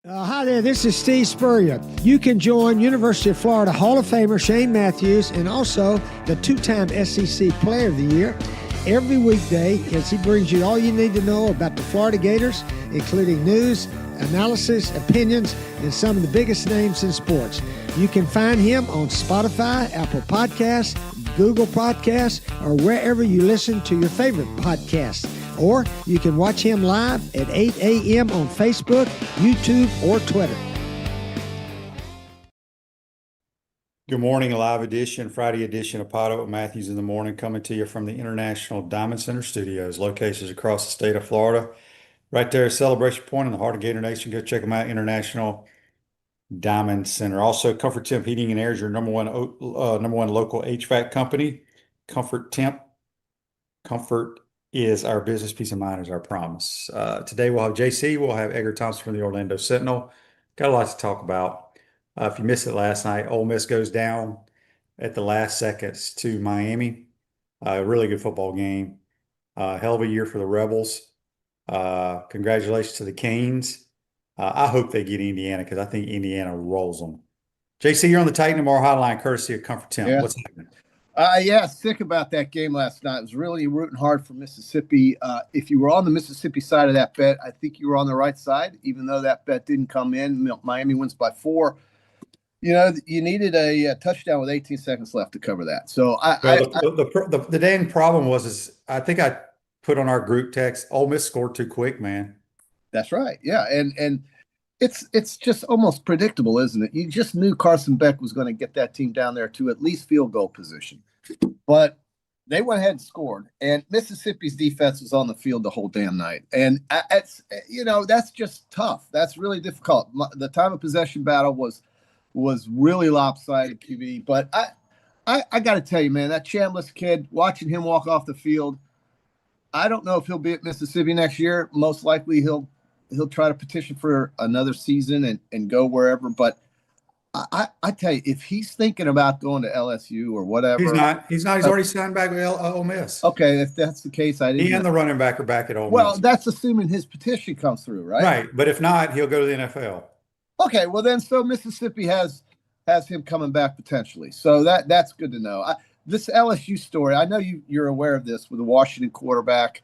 Hi there, this is Steve Spurrier. You can join University of Florida Hall of Famer Shane Matthews and also the two-time SEC Player of the Year every weekday as he brings you all you need to know about the Florida Gators, including news, analysis, opinions, and some of the biggest names in sports. You can find him on Spotify, Apple Podcasts, Google Podcasts, or wherever you listen to your favorite podcasts. Or you can watch him live at 8 a.m. on Facebook, YouTube, or Twitter. Good morning, a live edition, Friday edition of PodUp with Matthews in the Morning, coming to you from the International Diamond Center Studios, locations across the state of Florida. Right there, Celebration Point in the heart of Gator Nation. Go check them out, International Diamond Center. Also, Comfort Temp Heating and Air is your number one local HVAC company. Comfort Temp. Comfort is our business, peace of mind is our promise. Today we'll have JC, we'll have Edgar Thompson from the Orlando Sentinel. Got a lot to talk about. If you missed it last night, Ole Miss goes down at the last seconds to Miami. Really good football game. Hell of a year for the Rebels. Congratulations to the Canes. I hope they get Indiana because I think Indiana rolls them. JC, you're on the Titan tomorrow hotline, courtesy of Comfort Temp. Yeah. What's happening? Yeah, sick about that game last night. It was really rooting hard for Mississippi. If you were on the Mississippi side of that bet, I think you were on the right side, even though that bet didn't come in. Miami wins by 4. You know, you needed a touchdown with 18 seconds left to cover that. So the dang problem was I think I put on our group text, Ole Miss scored too quick, man. That's right. Yeah, and it's just almost predictable, isn't it? You just knew Carson Beck was going to get that team down there to at least field goal position. But they went ahead and scored, and Mississippi's defense was on the field the whole damn night. And it's, that's just tough. That's really difficult. The time of possession battle was really lopsided, QB. But I got to tell you, man, that Chambliss kid, watching him walk off the field, I don't know if he'll be at Mississippi next year. Most likely he'll try to petition for another season and go wherever. But I tell you, if he's thinking about going to LSU or whatever. He's not. He's already signed back with Ole Miss. Okay, if that's the case, I didn't. He and the running back are back at Ole Miss. Well, that's assuming his petition comes through, right? Right, but if not, he'll go to the NFL. Okay, well then, so Mississippi has him coming back potentially. So that's good to know. This LSU story, I know you're aware of this with the Washington quarterback,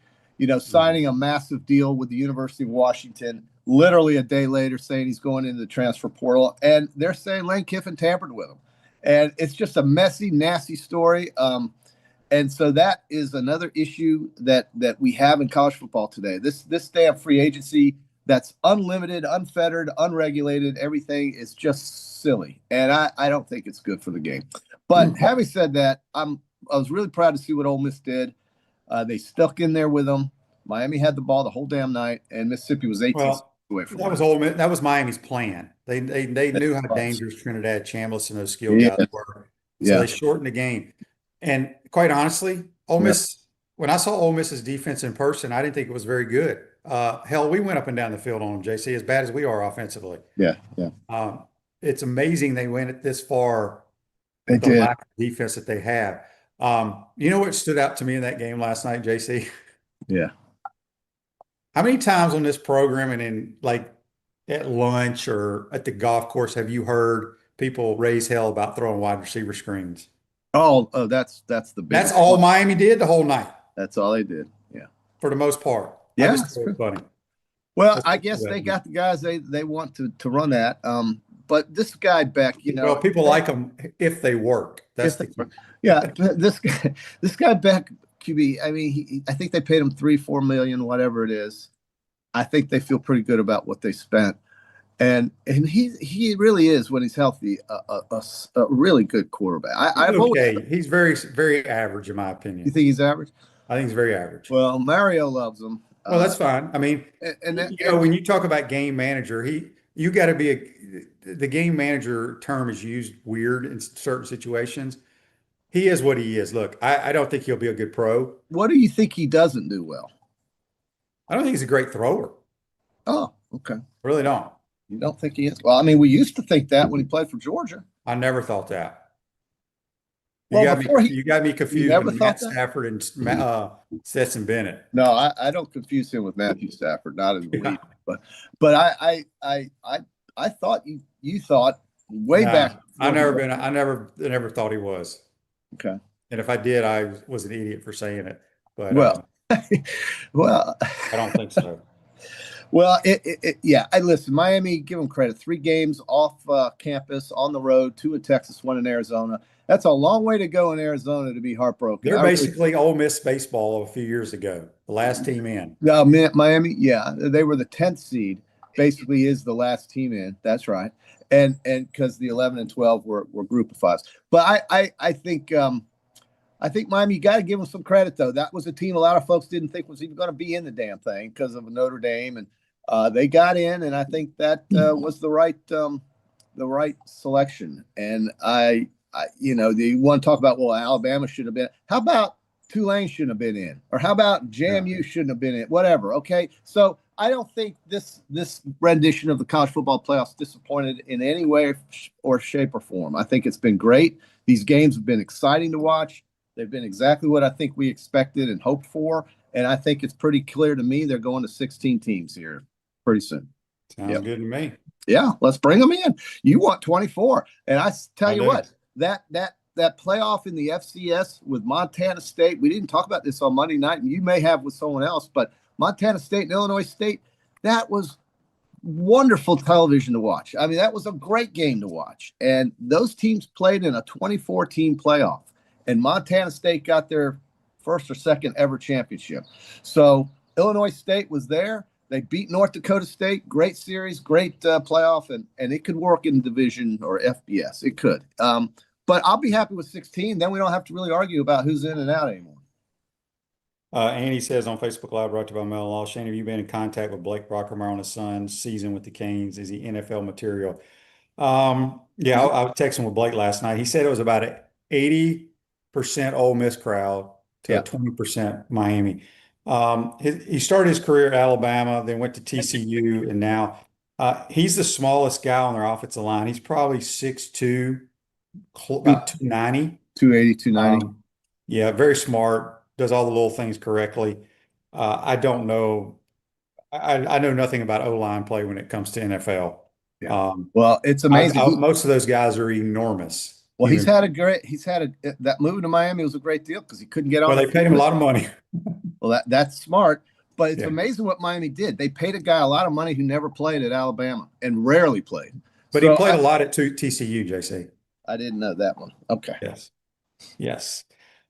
signing a massive deal with the University of Washington, literally a day later saying he's going into the transfer portal. And they're saying Lane Kiffin tampered with him. And it's just a messy, nasty story. And so that is another issue that we have in college football today. This damn free agency that's unlimited, unfettered, unregulated, everything is just silly. And I don't think it's good for the game. But having said that, I was really proud to see what Ole Miss did. They stuck in there with them. Miami had the ball the whole damn night, and Mississippi was 18 away from it. That was Miami's plan. They knew how dangerous Trinidad Chambliss and those skill guys were. So they shortened the game. And quite honestly, Ole Miss, when I saw Ole Miss's defense in person, I didn't think it was very good. Hell, we went up and down the field on them, JC, as bad as we are offensively. Yeah. It's amazing they went this far with the lack of defense that they have. You know what stood out to me in that game last night, JC? Yeah. How many times on this program and in at lunch or at the golf course have you heard people raise hell about throwing wide receiver screens? Oh, that's the big. That's all Miami did the whole night. That's all they did. Yeah. For the most part. Yeah. It's funny. Well, I guess they got the guys they want to run that. But this guy Beck, well, people like them if they work. That's the key. Yeah, this guy Beck, QB. I mean, I think they paid him $3-4 million, whatever it is. I think they feel pretty good about what they spent, and he really is, when he's healthy, a really good quarterback. He's very, very average in my opinion. You think he's average? I think he's very average. Well, Mario loves him. Well, that's fine. I mean, when you talk about game manager, you got to be the game manager term is used weird in certain situations. He is what he is. Look, I don't think he'll be a good pro. What do you think he doesn't do well? I don't think he's a great thrower. Oh, okay. Really don't. You don't think he is? Well, I mean, we used to think that when he played for Georgia. I never thought that. You got me confused with Matt Stafford and Stetson Bennett. No, I don't confuse him with Matthew Stafford. Not in the league. But I thought you thought way Nah, back. I never thought he was. Okay. And if I did, I was an idiot for saying it. But Well, well, I don't think so. well, yeah. I listen. Miami, give them credit. 3 games off campus, on the road, 2 in Texas, 1 in Arizona. That's a long way to go in Arizona to be heartbroken. They're basically Ole Miss baseball a few years ago, the last team in. Miami, yeah, they were the 10th seed. Basically, is the last team in. That's right, and because the 11 and 12 were group of 5s. But I think Miami, you got to give them some credit though. That was a team a lot of folks didn't think was even going to be in the damn thing because of Notre Dame, and they got in, and I think that was the right selection. And I you want to talk about, well, Alabama should have been. How about Tulane shouldn't have been in, or how about JMU shouldn't have been in? Whatever. Okay, so I don't think this rendition of the college football playoffs disappointed in any way or shape or form. I think it's been great. These games have been exciting to watch. They've been exactly what I think we expected and hoped for, and I think it's pretty clear to me they're going to 16 teams here pretty soon. Sounds good to me. Yeah, let's bring them in. You want 24, and I tell you what, that playoff in the FCS with Montana State, we didn't talk about this on Monday night, and you may have with someone else, but Montana State and Illinois State, that was wonderful television to watch. I mean, that was a great game to watch. And those teams played in a 24-team playoff, and Montana State got their first or second ever championship. So Illinois State was there. They beat North Dakota State. Great series, great playoff, and it could work in division or FBS. It could. But I'll be happy with 16. Then we don't have to really argue about who's in and out anymore. Andy says on Facebook Live, brought to you by Mel Law, Shane, have you been in contact with Blake Brockermeyer on his son's season with the Canes? Is he NFL material? Yeah, I was texting with Blake last night. He said it was about an 80% Ole Miss crowd to a 20% Miami. He started his career at Alabama, then went to TCU, and now he's the smallest guy on their offensive line. He's probably 6'2", about 290. 280, 290. Yeah, very smart. Does all the little things correctly. I don't know. I know nothing about O-line play when it comes to NFL. Yeah. Well, it's amazing. Most of those guys are enormous. Well, that move to Miami was a great deal because he couldn't get on. Well, they paid him a lot of money. Well, that's smart, but it's amazing what Miami did. They paid a guy a lot of money who never played at Alabama and rarely played. But he played a lot at TCU, JC. I didn't know that one. Okay. Yes.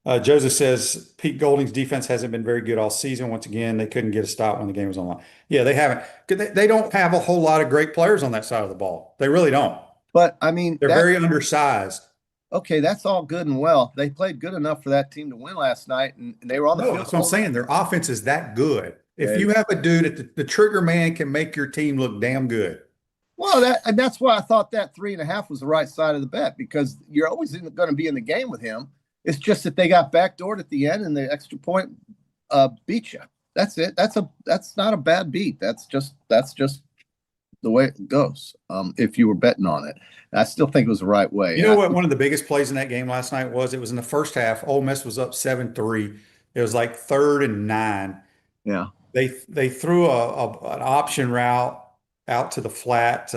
Joseph says Pete Golding's defense hasn't been very good all season. Once again, they couldn't get a stop when the game was on line. Yeah, they haven't. They don't have a whole lot of great players on that side of the ball. They really don't. But, I mean, they're very undersized. Okay, that's all good and well. They played good enough for that team to win last night, and they were on the field. That's what I'm saying. Their offense is that good. If you have a dude at the trigger man can make your team look damn good. Well, that's why I thought that 3.5 was the right side of the bet, because you're always going to be in the game with him. It's just that they got backdoored at the end, and the extra point beat you. That's it. That's not a bad beat. That's just the way it goes. If you were betting on it, and I still think it was the right way. You know what? One of the biggest plays in that game last night was. It was in the first half. Ole Miss was up 7-3. It was like 3rd and 9. Yeah. They threw an option route out to the flat,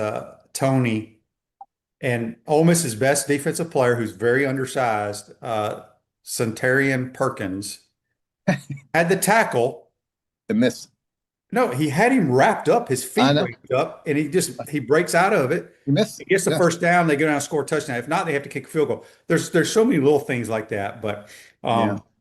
Tony. And Ole Miss's best defensive player, who's very undersized, Centarian Perkins, had the tackle. The miss. No, he had him wrapped up, his feet wrapped up, and he breaks out of it. He missed. He gets the first down. They go down and score a touchdown. If not, they have to kick a field goal. There's so many little things like that. But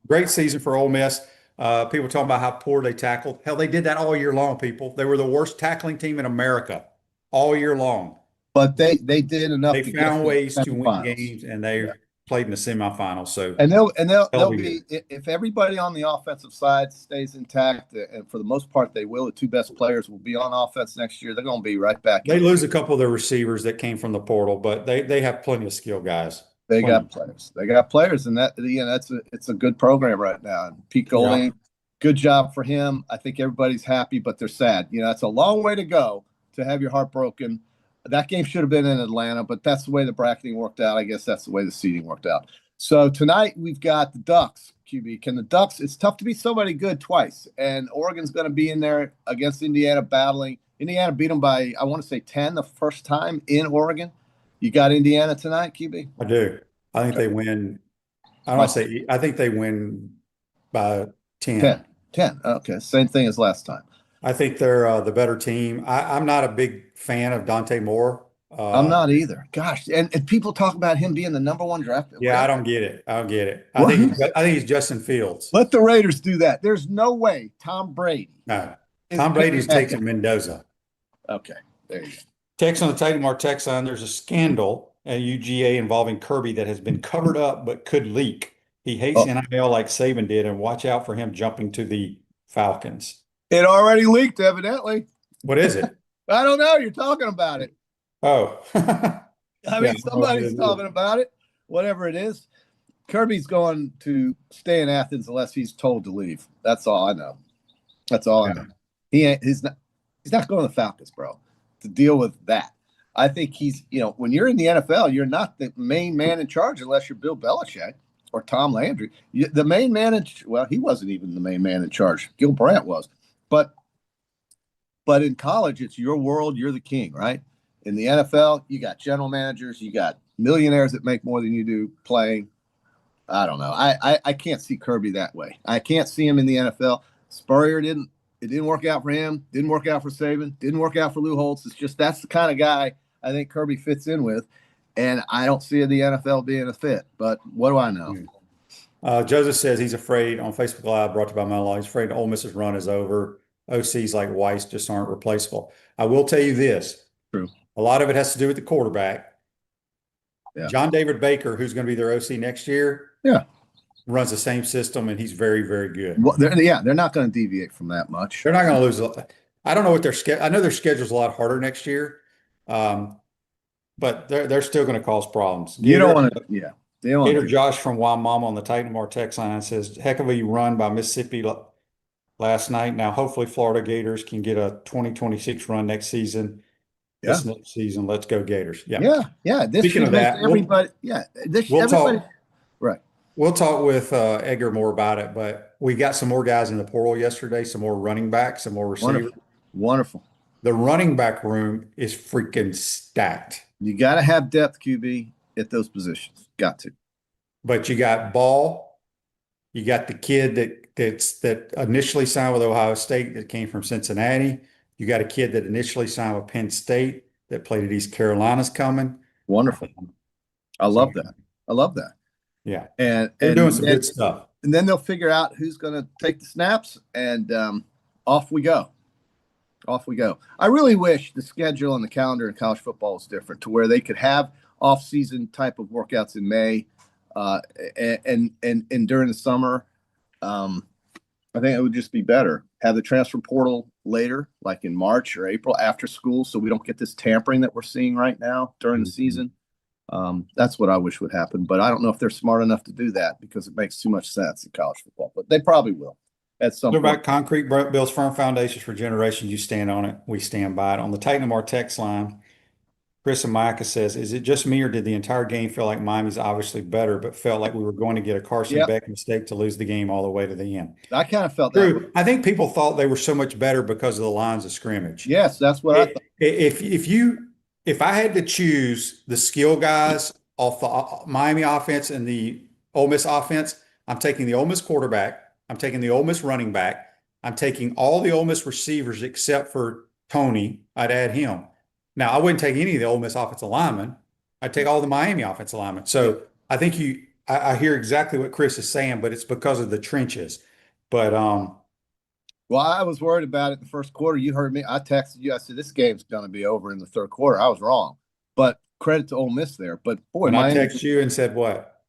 great season for Ole Miss. People talking about how poor they tackled. Hell, they did that all year long, people. They were the worst tackling team in America all year long. But they did enough. They found ways to win games, and they played in the semifinals. So they'll be, if everybody on the offensive side stays intact, and for the most part they will. The 2 best players will be on offense next year. They're going to be right back. They lose a couple of their receivers that came from the portal, but they have plenty of skill guys. They got players, and it's a good program right now. And Pete Golding, good job for him. I think everybody's happy, but they're sad. It's a long way to go to have your heart broken. That game should have been in Atlanta, but that's the way the bracketing worked out. I guess that's the way the seeding worked out. So tonight we've got the Ducks, QB. Can the Ducks – it's tough to be somebody good twice, and Oregon's going to be in there against Indiana battling. Indiana beat them by, I want to say 10 the first time in Oregon. You got Indiana tonight, QB? I do. I think they win. I don't want to say, I think they win by 10. 10. Okay. Same thing as last time. I think they're the better team. I'm not a big fan of Dante Moore. I'm not either. Gosh, and people talk about him being the number one draft pick. Yeah, I don't get it. I don't get it. What? I think he's Justin Fields. Let the Raiders do that. There's no way Tom Brady. No, Tom Brady's taking Mendoza. Okay, there you go. Text on the Titanmar text line, there's a scandal at UGA involving Kirby that has been covered up but could leak. He hates NIL like Saban did, and watch out for him jumping to the Falcons. It already leaked, evidently. What is it? I don't know. You're talking about it. Oh. I mean, somebody's talking about it. Whatever it is. Kirby's going to stay in Athens unless he's told to leave. That's all I know. That's all I know. He's not going to the Falcons, bro, to deal with that. I think when you're in the NFL, you're not the main man in charge unless you're Bill Belichick or Tom Landry. The main man he wasn't even the main man in charge. Gil Brandt was. But in college, it's your world. You're the king, right? In the NFL, you got general managers. You got millionaires that make more than you do playing. I don't know. I can't see Kirby that way. I can't see him in the NFL. Spurrier didn't work out for him. Didn't work out for Saban. Didn't work out for Lou Holtz. It's just that's the kind of guy I think Kirby fits in with. And I don't see the NFL being a fit. But what do I know? Joseph says he's afraid on Facebook Live, brought to you by my law. He's afraid Ole Miss's run is over. OCs like Weiss just aren't replaceable. I will tell you this. True. A lot of it has to do with the quarterback. Yeah. John David Baker, who's going to be their OC next year, runs the same system, and he's very, very good. Well, they're not going to deviate from that much. They're not going to lose. I don't know what their schedule. I know their schedule's a lot harder next year, but they're still going to cause problems. You don't want to. Yeah. Gator Josh from Mama on the Titanmar text line says, "Heck of a run by Mississippi last night. Now, hopefully, Florida Gators can get a 2026 run next season." This next season, let's go Gators. Yeah. Speaking of that, everybody. Right. We'll talk with Edgar more about it, but we got some more guys in the portal yesterday, some more running backs, some more receivers. Wonderful. The running back room is freaking stacked. You got to have depth, QB, at those positions. Got to. But you got Ball. You got the kid that initially signed with Ohio State that came from Cincinnati. You got a kid that initially signed with Penn State that played at East Carolina's coming. Wonderful. I love that. Yeah. And they're doing some good stuff. And then they'll figure out who's going to take the snaps, and off we go. I really wish the schedule and the calendar in college football was different to where they could have off-season type of workouts in May and during the summer. I think it would just be better. Have the transfer portal later, like in March or April after school, so we don't get this tampering that we're seeing right now during the season. That's what I wish would happen, but I don't know if they're smart enough to do that because it makes too much sense in college football, but they probably will at some point. About concrete builds firm foundations for generations. You stand on it. We stand by it. On the Titanmar text line, Chris and Micah says, is it just me or did the entire game feel like Miami's obviously better, but felt like we were going to get a Carson Beck mistake to lose the game all the way to the end? I kind of felt that way. I think people thought they were so much better because of the lines of scrimmage. Yes, that's what I thought. If I had to choose the skill guys off the Miami offense and the Ole Miss offense, I'm taking the Ole Miss quarterback. I'm taking the Ole Miss running back. I'm taking all the Ole Miss receivers except for Tony. I'd add him. Now, I wouldn't take any of the Ole Miss offensive linemen. I'd take all the Miami offensive linemen. So I think I hear exactly what Chris is saying, but it's because of the trenches. But well, I was worried about it in the first quarter. You heard me. I texted you. I said, this game's going to be over in the third quarter. I was wrong. But credit to Ole Miss there. But, boy, I texted you and said what?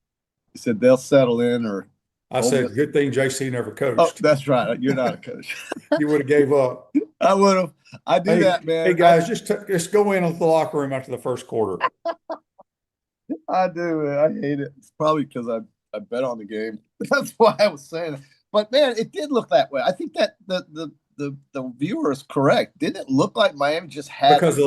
You said they'll settle in or – I said, good thing JC never coached. Oh, that's right. You're not a coach. You would have gave up. I would have. I do that, man. Hey, guys, just go in the locker room after the first quarter. I do, man. I hate it. It's probably because I bet on the game. That's why I was saying it. But, man, it did look that way. I think that the viewer is correct. Didn't it look like Miami just had – because of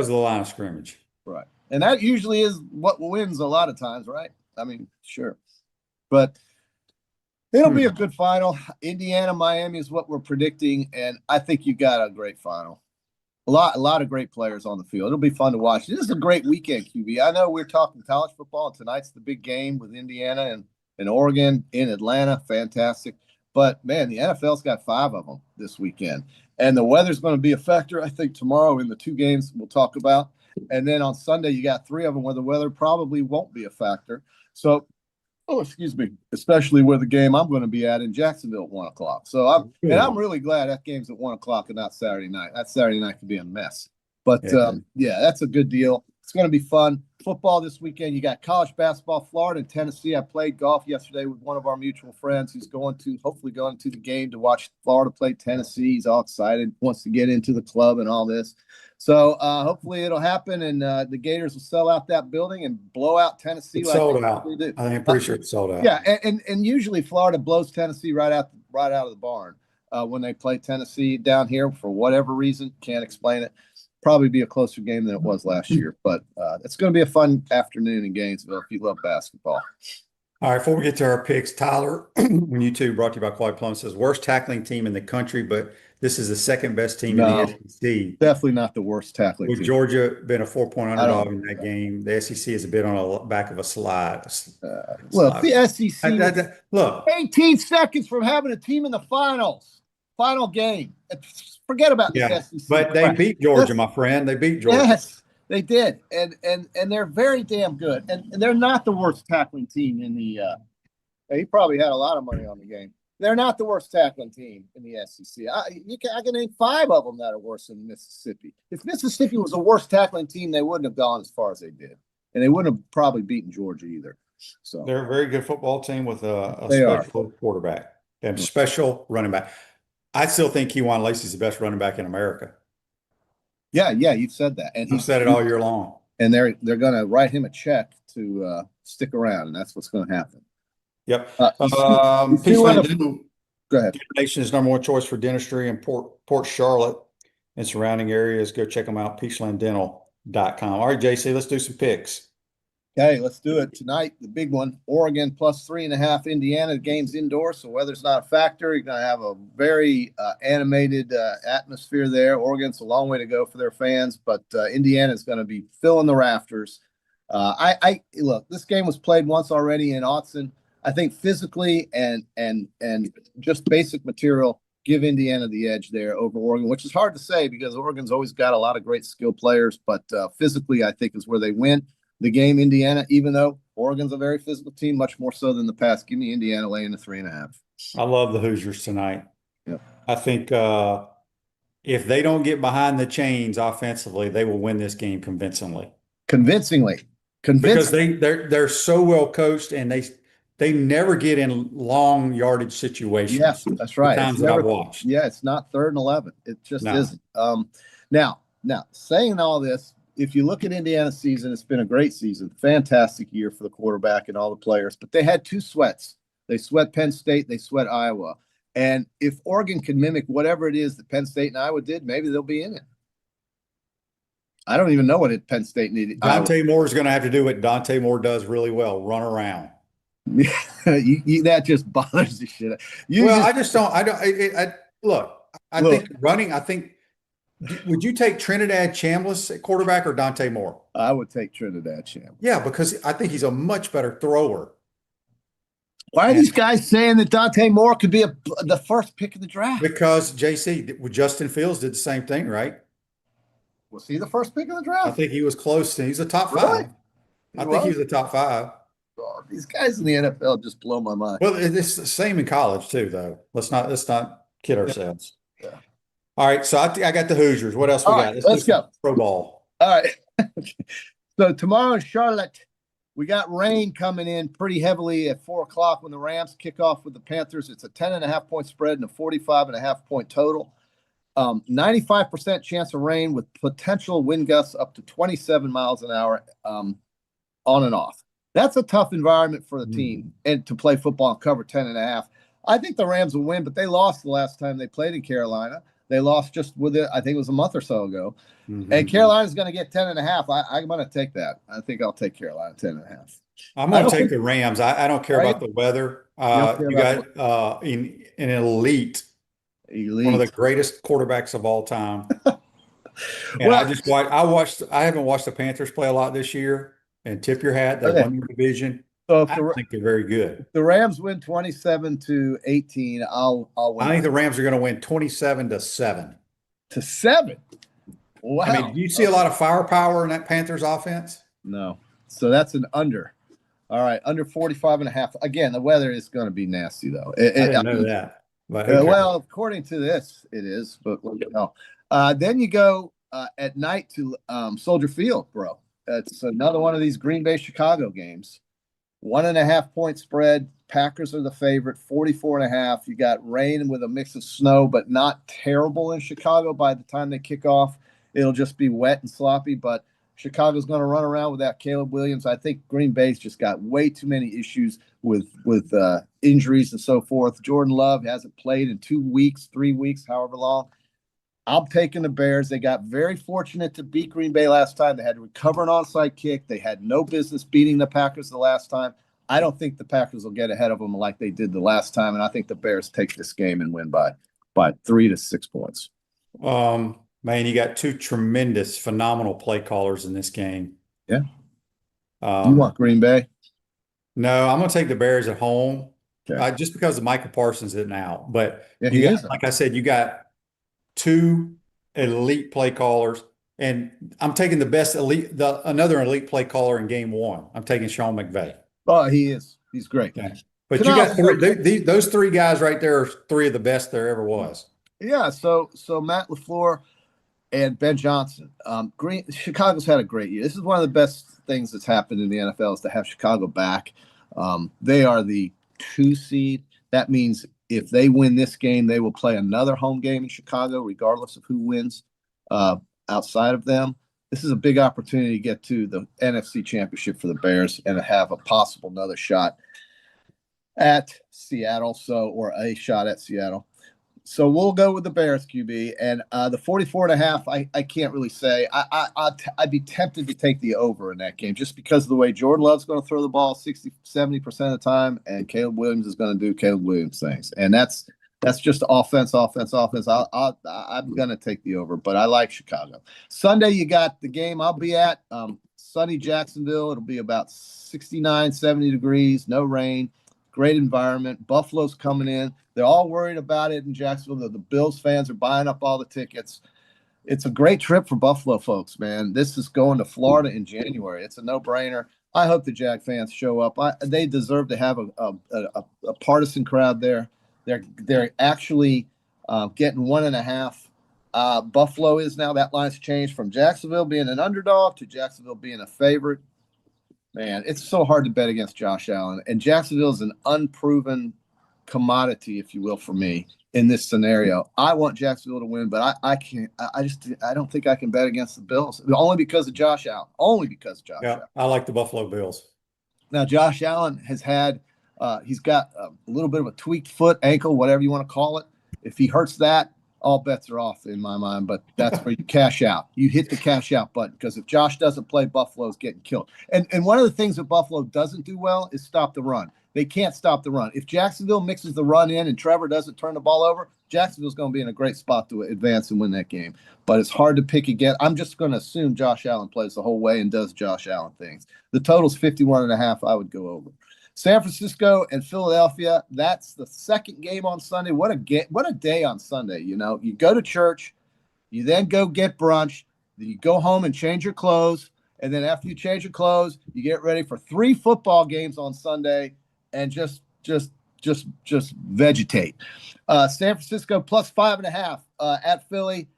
the line of scrimmage. Right. And that usually is what wins a lot of times, right? I mean, sure. But – it'll be a good final. Indiana, Miami is what we're predicting, and I think you got a great final. A lot of great players on the field. It'll be fun to watch. This is a great weekend, QB. I know we're talking college football, and tonight's the big game with Indiana and Oregon in Atlanta. Fantastic. But, man, the NFL's got 5 of them this weekend. And the weather's going to be a factor, I think, tomorrow in the 2 games we'll talk about. And then on Sunday, you got 3 of them where the weather probably won't be a factor. So, especially with the game I'm going to be at in Jacksonville at 1 o'clock. So I'm really glad that game's at 1 o'clock and not Saturday night. That Saturday night could be a mess. But that's a good deal. It's going to be fun. Football this weekend. You got college basketball, Florida and Tennessee. I played golf yesterday with one of our mutual friends who's hopefully going to the game to watch Florida play Tennessee. He's all excited, wants to get into the club and all this. So hopefully it'll happen, and the Gators will sell out that building and blow out Tennessee. It's sold out. I think I'm pretty sure it's sold out. Yeah, and usually Florida blows Tennessee right out of the barn when they play Tennessee down here for whatever reason. Can't explain it. Probably be a closer game than it was last year, but it's going to be a fun afternoon in Gainesville if you love basketball. All right, before we get to our picks, Tyler, when you two brought to you by Quality Plum says worst tackling team in the country, but this is the second best team in the SEC. Definitely not the worst tackling With team. Georgia been a 4-point underdog in that game, the SEC is a bit on the back of a slide. Look, the SEC look, 18 seconds from having a team in the final game. Forget about the SEC. But they beat Georgia, my friend. They beat Georgia. Yes, they did, and they're very damn good, and they're not the worst tackling team in the. He probably had a lot of money on the game. They're not the worst tackling team in the SEC. I can name 5 of them that are worse than Mississippi. If Mississippi was the worst tackling team, they wouldn't have gone as far as they did, and they wouldn't have probably beaten Georgia either. So they're a very good football team with a special quarterback and special running back. I still think Kewan Lacey's the best running back in America. Yeah, you've said that, and I've said it all year long. And they're going to write him a check to stick around, and that's what's going to happen. Yep. Go ahead. Gator Nation is #1 choice for dentistry in Port Charlotte and surrounding areas. Go check them out, peachlanddental.com. All right, JC, let's do some picks. Okay, let's do it tonight. The big one, Oregon +3.5. Indiana. The game's indoors, so weather's not a factor. You're going to have a very animated atmosphere there. Oregon's a long way to go for their fans, but Indiana's going to be filling the rafters. Look, this game was played once already in Autzen. I think physically and just basic material give Indiana the edge there over Oregon, which is hard to say because Oregon's always got a lot of great skill players, but physically I think is where they win the game. Indiana, even though Oregon's a very physical team, much more so than the past. Give me Indiana laying the 3.5. I love the Hoosiers tonight. Yep. I think if they don't get behind the chains offensively, they will win this game convincingly. Because they're so well coached and they never get in long yardage situations. Yes, that's right. The times that I've watched. Yeah, it's not 3rd and 11. It just isn't. Now, saying all this, if you look at Indiana's season, it's been a great season, fantastic year for the quarterback and all the players. But they had 2 sweats. They sweat Penn State, they sweat Iowa. And if Oregon can mimic whatever it is that Penn State and Iowa did, maybe they'll be in it. I don't even know what Penn State needed. Dante Moore is going to have to do what Dante Moore does really well: run around. That just bothers the shit. I think running. I think. Would you take Trinidad Chambliss at quarterback or Dante Moore? I would take Trinidad Chambliss. Yeah, because I think he's a much better thrower. Why are these guys saying that Dante Moore could be the first pick of the draft? Because JC, Justin Fields did the same thing, right? Was he the first pick of the draft? I think he was close. He's a top 5. Really? I think he was a top 5. Oh, these guys in the NFL just blow my mind. Well, it's the same in college too, though. Let's not kid ourselves. Yeah. All right, so I got the Hoosiers. What else we got? Let's go. Pro ball. All right. So tomorrow in Charlotte, we got rain coming in pretty heavily at 4 o'clock when the Rams kick off with the Panthers. It's a 10.5-point spread and a 45.5-point total. 95% chance of rain with potential wind gusts up to 27 miles an hour on and off. That's a tough environment for the team and to play football and cover 10.5. I think the Rams will win, but they lost the last time they played in Carolina. They lost just with it. I think it was a month or so ago. Mm-hmm. And Carolina's going to get 10.5. I'm going to take that. I think I'll take Carolina 10.5. I'm going to take the Rams. I don't care about the weather. You got an elite, one of the greatest quarterbacks of all time. And Well, I haven't watched the Panthers play a lot this year. And tip your hat, they okay. won their division. So if I think they're very good. the Rams win 27-18, I'll win. I think the Rams are going to win 27-7. To 7. Wow. I mean, do you see a lot of firepower in that Panthers offense? No. So that's an under. All right, under 45.5. Again, the weather is going to be nasty, though. I didn't know that. But who cares? Well, according to this, it is. But what the hell? Then you go at night to Soldier Field, bro. It's another one of these Green Bay Chicago games. 1.5 point spread. Packers are the favorite. 44.5. You got rain with a mix of snow, but not terrible in Chicago. By the time they kick off, it'll just be wet and sloppy. But Chicago's going to run around without Caleb Williams. I think Green Bay's just got way too many issues with injuries and so forth. Jordan Love hasn't played in 2 weeks, 3 weeks, however long. I'm taking the Bears. They got very fortunate to beat Green Bay last time. They had to recover an onside kick. They had no business beating the Packers the last time. I don't think the Packers will get ahead of them like they did the last time, and I think the Bears take this game and win by 3 to 6 points. Man, you got two tremendous, phenomenal play callers in this game. Yeah. You want Green Bay? No, I'm going to take the Bears at home, Okay. just because of Michael Parsons isn't out. But Yeah, you he got, is. like I said, you got two elite play callers, and I'm taking another elite play caller in game one. I'm taking Sean McVay. Oh, he is. He's great. Okay. But Can you I got also- those three guys right there are three of the best there ever was. Yeah. So Matt LaFleur and Ben Johnson. Chicago's had a great year. This is one of the best things that's happened in the NFL is to have Chicago back. They are the 2 seed. That means if they win this game, they will play another home game in Chicago, regardless of who wins outside of them. This is a big opportunity to get to the NFC Championship for the Bears and have a possible another shot at Seattle. Or a shot at Seattle. So we'll go with the Bears QB, and the 44.5. I can't really say. I'd be tempted to take the over in that game just because of the way Jordan Love's going to throw the ball 60-70% of the time, and Caleb Williams is going to do Caleb Williams things, and that's just offense. I'm going to take the over, but I like Chicago. Sunday you got the game I'll be at, sunny Jacksonville. It'll be about 69, 70 degrees, no rain. Great environment. Buffalo's coming in. They're all worried about it in Jacksonville. The Bills fans are buying up all the tickets. It's a great trip for Buffalo folks, man. This is going to Florida in January. It's a no-brainer. I hope the Jag fans show up. They deserve to have a partisan crowd there. They're actually getting 1.5. Buffalo is now. That line's changed from Jacksonville being an underdog to Jacksonville being a favorite. Man, it's so hard to bet against Josh Allen. And Jacksonville is an unproven commodity, if you will, for me in this scenario. I want Jacksonville to win, but I can't. I don't think I can bet against the Bills. Only because of Josh Allen. Yeah, I like the Buffalo Bills. Now, Josh Allen has had he's got a little bit of a tweaked foot, ankle, whatever you want to call it. If he hurts that, all bets are off in my mind, but that's where you cash out. You hit the cash out button because if Josh doesn't play, Buffalo's getting killed. And one of the things that Buffalo doesn't do well is stop the run. They can't stop the run. If Jacksonville mixes the run in and Trevor doesn't turn the ball over, Jacksonville's going to be in a great spot to advance and win that game. But it's hard to pick again. I'm just going to assume Josh Allen plays the whole way and does Josh Allen things. The total's 51.5. I would go over. San Francisco and Philadelphia, that's the second game on Sunday. What a day on Sunday. You know, you go to church, you then go get brunch, then you go home and change your clothes, and then after you change your clothes, you get ready for 3 football games on Sunday and just vegetate. San Francisco plus 5.5 at Philly.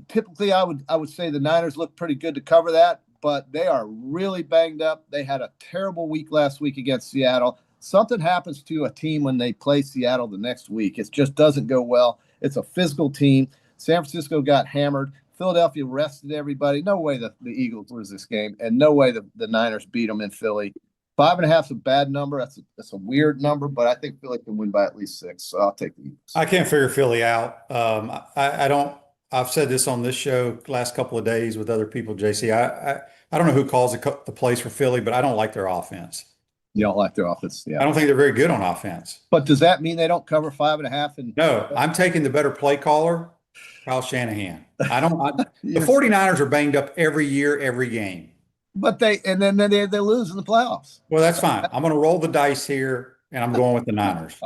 Typically I would say the Niners look pretty good to cover that, but they are really banged up. They had a terrible week last week against Seattle. Something happens to a team when they play Seattle the next week. It just doesn't go well. It's a physical team. San Francisco got hammered. Philadelphia rested everybody. No way the Eagles lose this game, and no way the Niners beat them in Philly. 5.5 is a bad number. That's a weird number, but I think Philly can win by at least 6. So I'll take the Eagles. I can't figure Philly out. I don't. I've said this on this show last couple of days with other people, JC. I don't know who calls the plays for Philly, but I don't like their offense. You don't like their offense, yeah. I don't think they're very good on offense. But does that mean they don't cover 5.5? No, I'm taking the better play caller Kyle Shanahan. The 49ers are banged up every year, every game. But they lose in the playoffs. Well, that's fine. I'm going to roll the dice here, and I'm going with the Niners.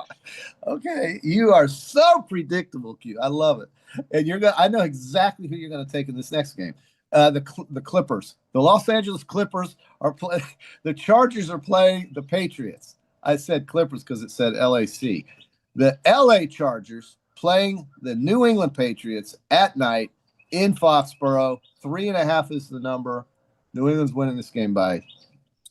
Okay, you are so predictable, Q. I love it. And I know exactly who you're going to take in this next game. The Clippers. The Los Angeles Clippers the Chargers are playing the Patriots. I said Clippers because it said LAC. The LA Chargers playing the New England Patriots at night in Foxborough. 3.5 is the number. New England's winning this game by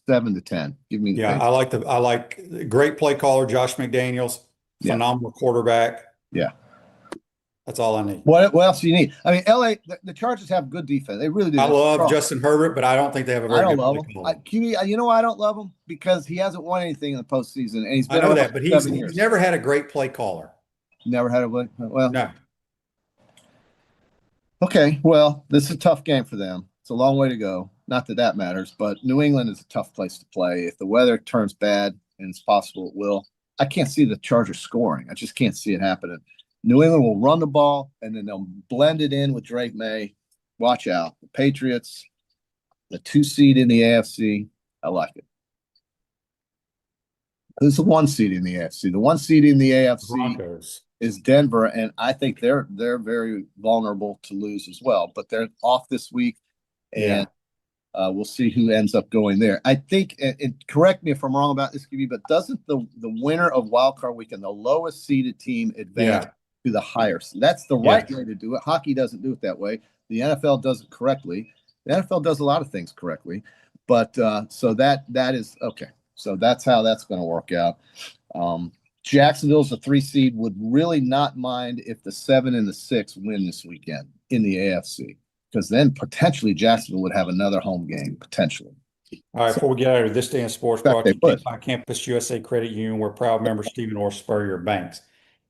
7-10. Give me. Yeah, I like great play caller Josh McDaniels, phenomenal quarterback. Yeah. That's all I need. What else do you need? I mean, LA, the Chargers have good defense. They really do. I love Justin Herbert, but I don't think they have a very good play caller. QB, you know why I don't love him? Because he hasn't won anything in the postseason, and he's been. I know that, but he's never had a great play caller. Never had a well. No. Okay, well, this is a tough game for them. It's a long way to go. Not that that matters, but New England is a tough place to play. If the weather turns bad, and it's possible it will, I can't see the Chargers scoring. I just can't see it happening. New England will run the ball, and then they'll blend it in with Drake May. Watch out. The Patriots, the 2 seed in the AFC. I like it. Who's the 1 seed in the AFC? The 1 seed in the AFC Broncos is Denver, and I think they're very vulnerable to lose as well. But they're off this week, and we'll see who ends up going there. I think, and correct me if I'm wrong about this, QB, but doesn't the winner of Wild Card Weekend, the lowest seeded team, advance to the higher? That's the right way to do it. Hockey doesn't do it that way. The NFL does it correctly. The NFL does a lot of things correctly, but so that is okay. So that's how that's going to work out. Jacksonville's a 3 seed, would really not mind if the 7 and the 6 win this weekend in the AFC, because then potentially Jacksonville would have another home game potentially. All right, before we get out of this day in sports, brought to you by Campus USA Credit Union, we're proud members Stephen Orr Spurrier Banks.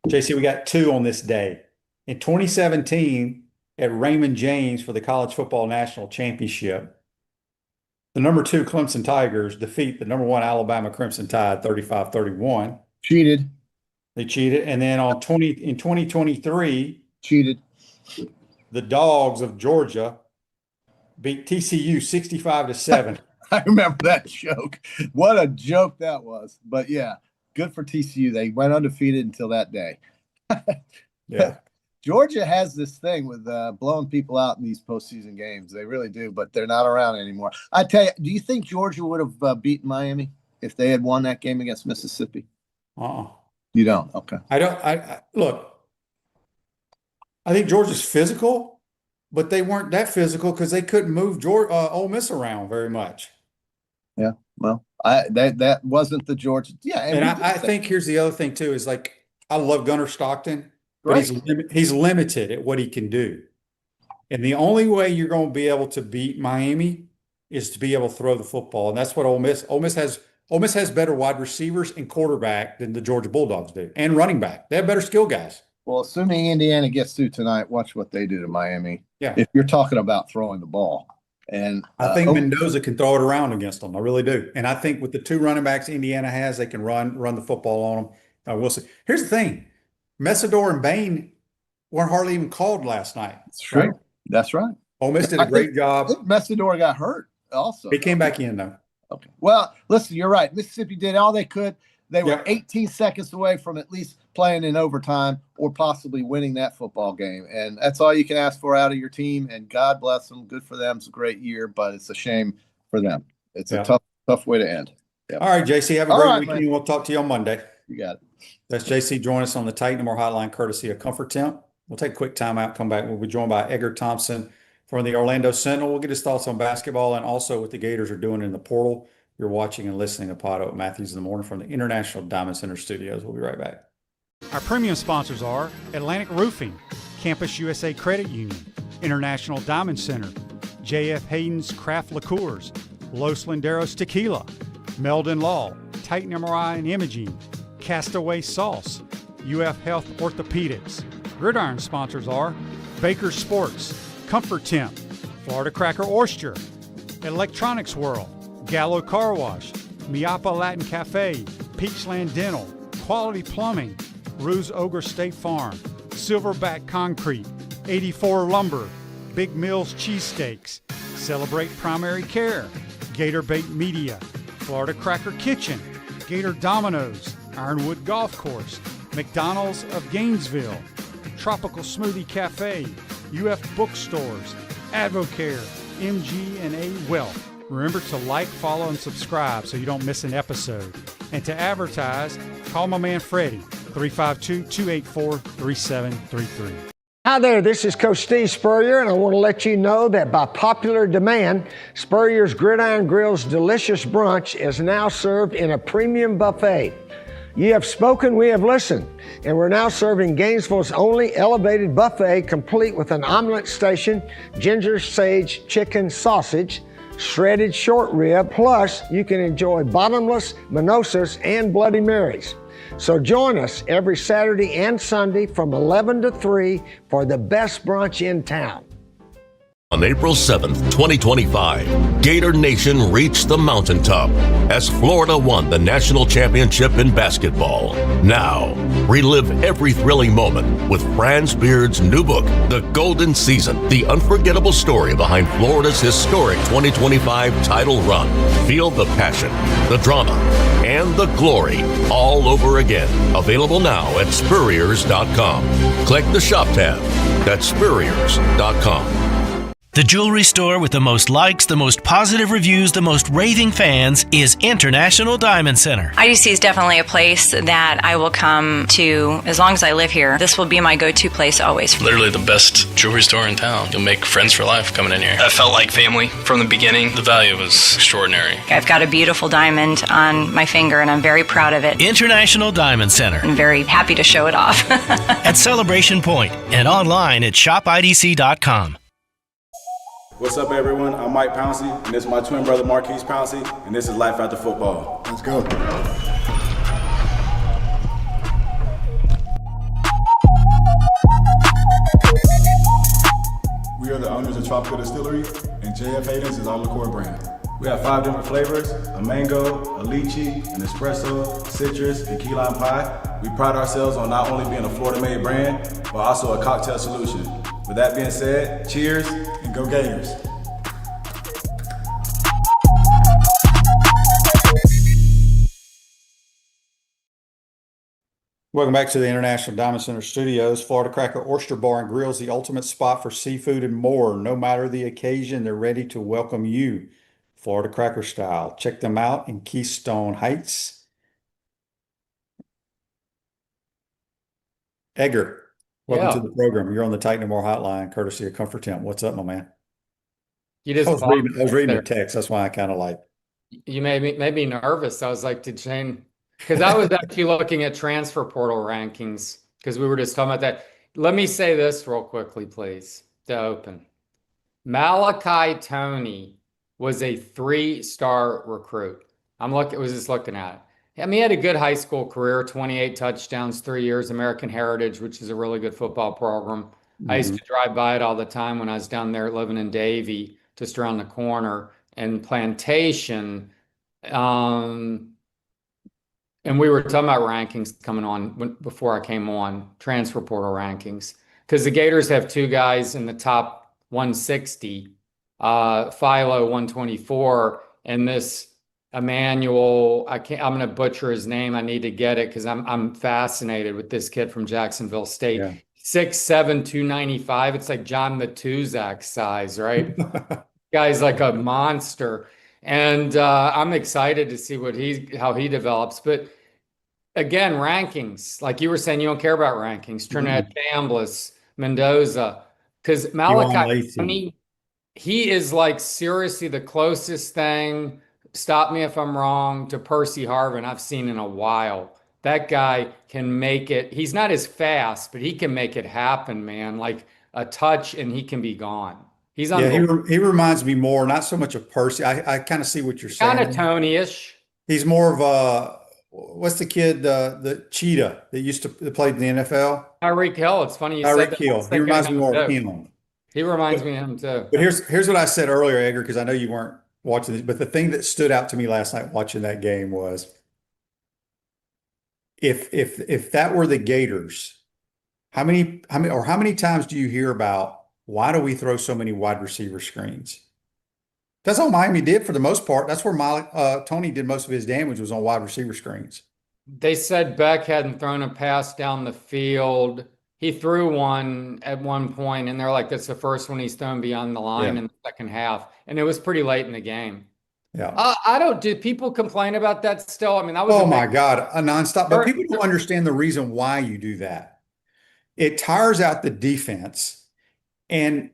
JC, we got 2 on this day. In 2017, at Raymond James for the College Football National Championship, the number 2 Clemson Tigers defeat the number 1 Alabama Crimson Tide 35-31. Cheated. They cheated. And then in 2023, cheated. The Dogs of Georgia beat TCU 65-7. I remember that joke. What a joke that was. But yeah, good for TCU. They went undefeated until that day. Yeah. Georgia has this thing with blowing people out in these postseason games. They really do, but they're not around anymore. I tell you, do you think Georgia would have beaten Miami if they had won that game against Mississippi? You don't? Okay. I don't. Look, I think Georgia's physical, but they weren't that physical because they couldn't move Ole Miss around very much. Yeah. Well, that wasn't the Georgia. Yeah. And I think here's the other thing too, is like, I love Gunnar Stockton. But he's limited at what he can do. And the only way you're going to be able to beat Miami is to be able to throw the football. And that's what Ole Miss has better wide receivers and quarterback than the Georgia Bulldogs do, and running back. They have better skill guys. Well, assuming Indiana gets through tonight, watch what they do to Miami. Yeah. If you're talking about throwing the ball. And I think Mendoza can throw it around against them. I really do. And I think with the 2 running backs Indiana has, they can run the football on them. We'll see. Here's the thing. Messidor and Bain weren't hardly even called last night. That's true. Right? That's right. Ole Miss did a great job. I think Messidor got hurt also. He came back in, though. Okay. Well, listen, you're right. Mississippi did all they could. They were 18 seconds away from at least playing in overtime or possibly winning that football game. And that's all you can ask for out of your team. And God bless them. Good for them. It's a great year, but it's a shame for them. It's a tough way to end. Yep. All right, JC, have a great weekend. Man. We'll talk to you on Monday. You got it. That's JC. Join us on the Titan More Hotline, courtesy of Comfort Temp. We'll take a quick time out, come back. We'll be joined by Edgar Thompson from the Orlando Sentinel. We'll get his thoughts on basketball and also what the Gators are doing in the portal. You're watching and listening to PodUp Matthews in the Morning from the International Diamond Center Studios. We'll be right back. Our premium sponsors are Atlantic Roofing, Campus USA Credit Union, International Diamond Center, J.F. Hayden's Craft Liqueurs, Los Linderos Tequila, Meldon Law, Titan MRI and Imaging, Castaway Sauce, UF Health Orthopedics. Gridiron sponsors are Baker Sports, Comfort Temp, Florida Cracker Oyster, Electronics World, Gallo Car Wash, Miapa Latin Cafe, Peachland Dental, Quality Plumbing, Ruse Ogre State Farm, Silverback Concrete, 84 Lumber, Big Mills Cheesesteaks, Celebrate Primary Care, Gator Bait Media, Florida Cracker Kitchen, Gator Dominoes, Ironwood Golf Course, McDonald's of Gainesville, Tropical Smoothie Cafe, UF Bookstores, Advocare, MG&A Wealth. Remember to like, follow, and subscribe so you don't miss an episode. And to advertise, call my man Freddie, 352-284-3733. Hi there, this is Coach Steve Spurrier, and I want to let you know that by popular demand, Spurrier's Gridiron Grill's delicious brunch is now served in a premium buffet. You have spoken, we have listened, and we're now serving Gainesville's only elevated buffet, complete with an omelet station, ginger sage chicken sausage, shredded short rib, plus you can enjoy bottomless mimosas and Bloody Marys. So join us every Saturday and Sunday from 11 to 3 for the best brunch in town. On April 7th, 2025, Gator Nation reached the mountaintop as Florida won the national championship in basketball. Now, relive every thrilling moment with Franz Beard's new book, The Golden Season, the unforgettable story behind Florida's historic 2025 title run. Feel the passion, the drama, and the glory all over again. Available now at Spurriers.com. Click the shop tab. That's Spurriers.com. The jewelry store with the most likes, the most positive reviews, the most raving fans is International Diamond Center. IDC is definitely a place that I will come to as long as I live here. This will be my go-to place always. Literally the best jewelry store in town. You'll make friends for life coming in here. I felt like family from the beginning. The value was extraordinary. I've got a beautiful diamond on my finger, and I'm very proud of it. International Diamond Center. I'm very happy to show it off. At Celebration Point and online at shopidc.com. What's up, everyone? I'm Mike Pouncey, and this is my twin brother Marquise Pouncey, and this is Life After Football. Let's go. We are the owners of Tropical Distillery, and JF Hayden's is our liqueur brand. We have 5 different flavors: a mango, a lychee, an espresso, citrus, and key lime pie. We pride ourselves on not only being a Florida-made brand, but also a cocktail solution. With that being said, cheers and go Gators. Welcome back to the International Diamond Center Studios. Florida Cracker Oyster Bar and Grill is the ultimate spot for seafood and more. No matter the occasion, they're ready to welcome you, Florida Cracker style. Check them out in Keystone Heights. Edgar, welcome to the program. You're on the Titan & More hotline, courtesy of Comfort Temp. What's up, my man? You just I was reading a text. That's why I kind of like. You made me nervous. I was like, did Shane? Because I was actually looking at transfer portal rankings because we were just talking about that. Let me say this real quickly, please, to open. Malachi Toney was a 3-star recruit. Was just looking at it. I mean, he had a good high school career, 28 touchdowns, 3 years, American Heritage, which is a really good football program. Mm-hmm. I used to drive by it all the time when I was down there living in Davie, just around the corner, and Plantation. And we were talking about rankings coming on before I came on, transfer portal rankings, because the Gators have 2 guys in the top 160, Philo 124, and this Emmanuel, I'm going to butcher his name. I need to get it because I'm fascinated with this kid from Jacksonville State. Yeah. 6'7", 295. It's like John Matuzak size, right? Guy's like a monster. And I'm excited to see how he develops. But again, rankings, like you were saying, you don't care about rankings. Trinidad Chambliss, Mendoza, because Malachi, he is like seriously the closest thing, stop me if I'm wrong, to Percy Harvin I've seen in a while. That guy can make it. He's not as fast, but he can make it happen, man. Like a touch and he can be gone. He's on. Yeah, he reminds me more, not so much of Percy. I kind of see what you're saying. Kind of Tony-ish. He's more of a, what's the kid, the cheetah that used to play in the NFL? Tyreek Hill. It's funny you Tyreek said Hill. He reminds me more of him. He reminds me of him too. But here's what I said earlier, Edgar, because I know you weren't watching this, but the thing that stood out to me last night watching that game was if that were the Gators, how many times do you hear about why do we throw so many wide receiver screens? That's all Miami did for the most part. That's where Tony did most of his damage was on wide receiver screens. They said Beck hadn't thrown a pass down the field. He threw one at one point, and they're like, that's the first one he's thrown beyond the line in the second half. And it was pretty late in the game. Yeah. Do people complain about that still? I mean, that was oh my God, a nonstop. But people don't understand the reason why you do that. It tires out the defense and